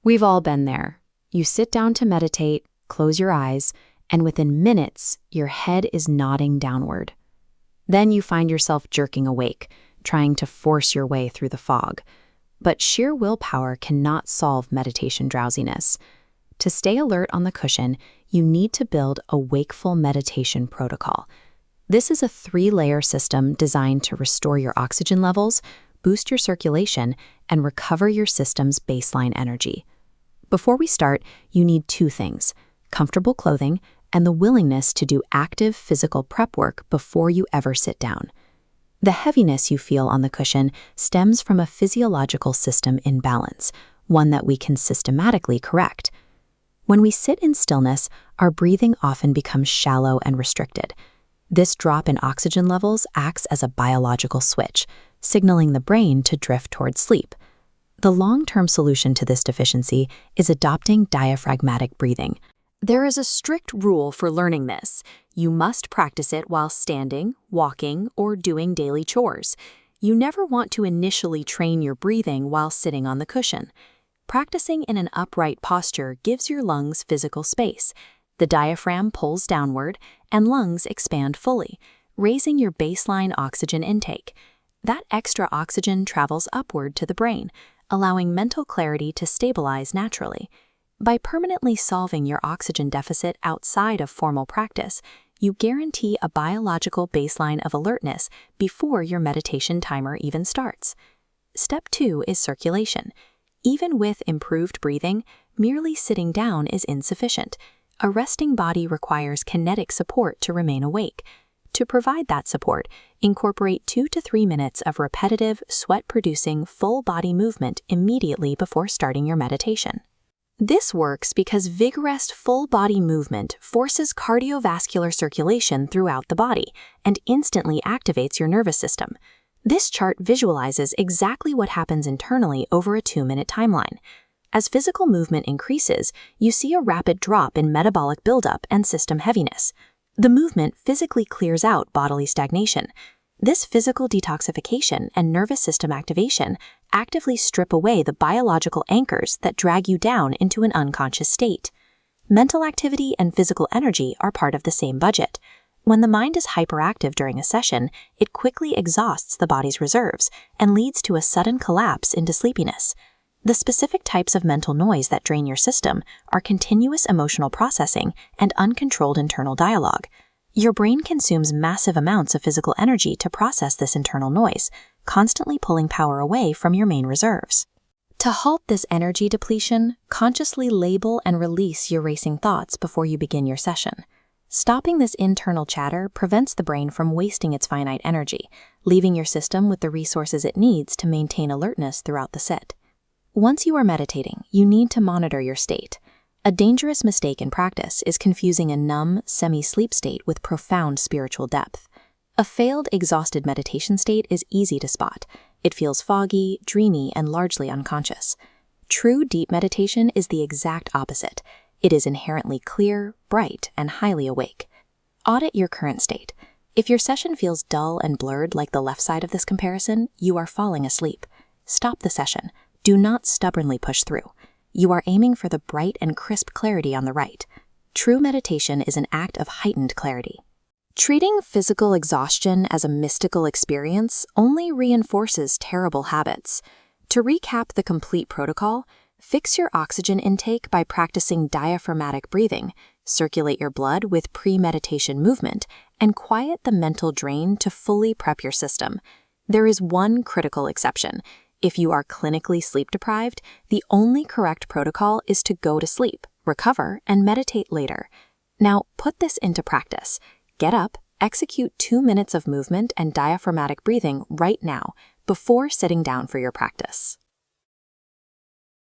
We've all been there. You sit down to meditate, close your eyes, and within minutes, your head is nodding downward. Then you find yourself jerking awake, trying to force your way through the fog. But sheer willpower cannot solve meditation drowsiness. To stay alert on the cushion, you need to build a wakeful meditation protocol. This is a 3-layer system designed to restore your oxygen levels, boost your circulation, and recover your system's baseline energy. Before we start, you need 2 things: comfortable clothing and the willingness to do active physical prep work before you ever sit down. The heaviness you feel on the cushion stems from a physiological system imbalance, one that we can systematically correct. When we sit in stillness, our breathing often becomes shallow and restricted. This drop in oxygen levels acts as a biological switch, signaling the brain to drift towards sleep. The long-term solution to this deficiency is adopting diaphragmatic breathing. There is a strict rule for learning this. You must practice it while standing, walking, or doing daily chores. You never want to initially train your breathing while sitting on the cushion. Practicing in an upright posture gives your lungs physical space. The diaphragm pulls downward, and lungs expand fully, raising your baseline oxygen intake. That extra oxygen travels upward to the brain, allowing mental clarity to stabilize naturally. By permanently solving your oxygen deficit outside of formal practice, you guarantee a biological baseline of alertness before your meditation timer even starts. Step 2 is circulation. Even with improved breathing, merely sitting down is insufficient. A resting body requires kinetic support to remain awake. To provide that support, incorporate 2 to 3 minutes of repetitive, sweat-producing, full-body movement immediately before starting your meditation. This works because vigorous full-body movement forces cardiovascular circulation throughout the body and instantly activates your nervous system. This chart visualizes exactly what happens internally over a 2-minute timeline. As physical movement increases, you see a rapid drop in metabolic buildup and system heaviness. The movement physically clears out bodily stagnation. This physical detoxification and nervous system activation actively strip away the biological anchors that drag you down into an unconscious state. Mental activity and physical energy are part of the same budget. When the mind is hyperactive during a session, it quickly exhausts the body's reserves and leads to a sudden collapse into sleepiness. The specific types of mental noise that drain your system are continuous emotional processing and uncontrolled internal dialogue. Your brain consumes massive amounts of physical energy to process this internal noise, constantly pulling power away from your main reserves. To halt this energy depletion, consciously label and release your racing thoughts before you begin your session. Stopping this internal chatter prevents the brain from wasting its finite energy, leaving your system with the resources it needs to maintain alertness throughout the sit. Once you are meditating, you need to monitor your state. A dangerous mistake in practice is confusing a numb, semi-sleep state with profound spiritual depth. A failed, exhausted meditation state is easy to spot. It feels foggy, dreamy, and largely unconscious. True deep meditation is the exact opposite. It is inherently clear, bright, and highly awake. Audit your current state. If your session feels dull and blurred like the left side of this comparison, you are falling asleep. Stop the session. Do not stubbornly push through. You are aiming for the bright and crisp clarity on the right. True meditation is an act of heightened clarity. Treating physical exhaustion as a mystical experience only reinforces terrible habits. To recap the complete protocol, fix your oxygen intake by practicing diaphragmatic breathing, circulate your blood with pre-meditation movement, and quiet the mental drain to fully prep your system. There is one critical exception. If you are clinically sleep-deprived, the only correct protocol is to go to sleep, recover, and meditate later. Now, put this into practice. Get up, execute 2 minutes of movement and diaphragmatic breathing right now, before sitting down for your practice.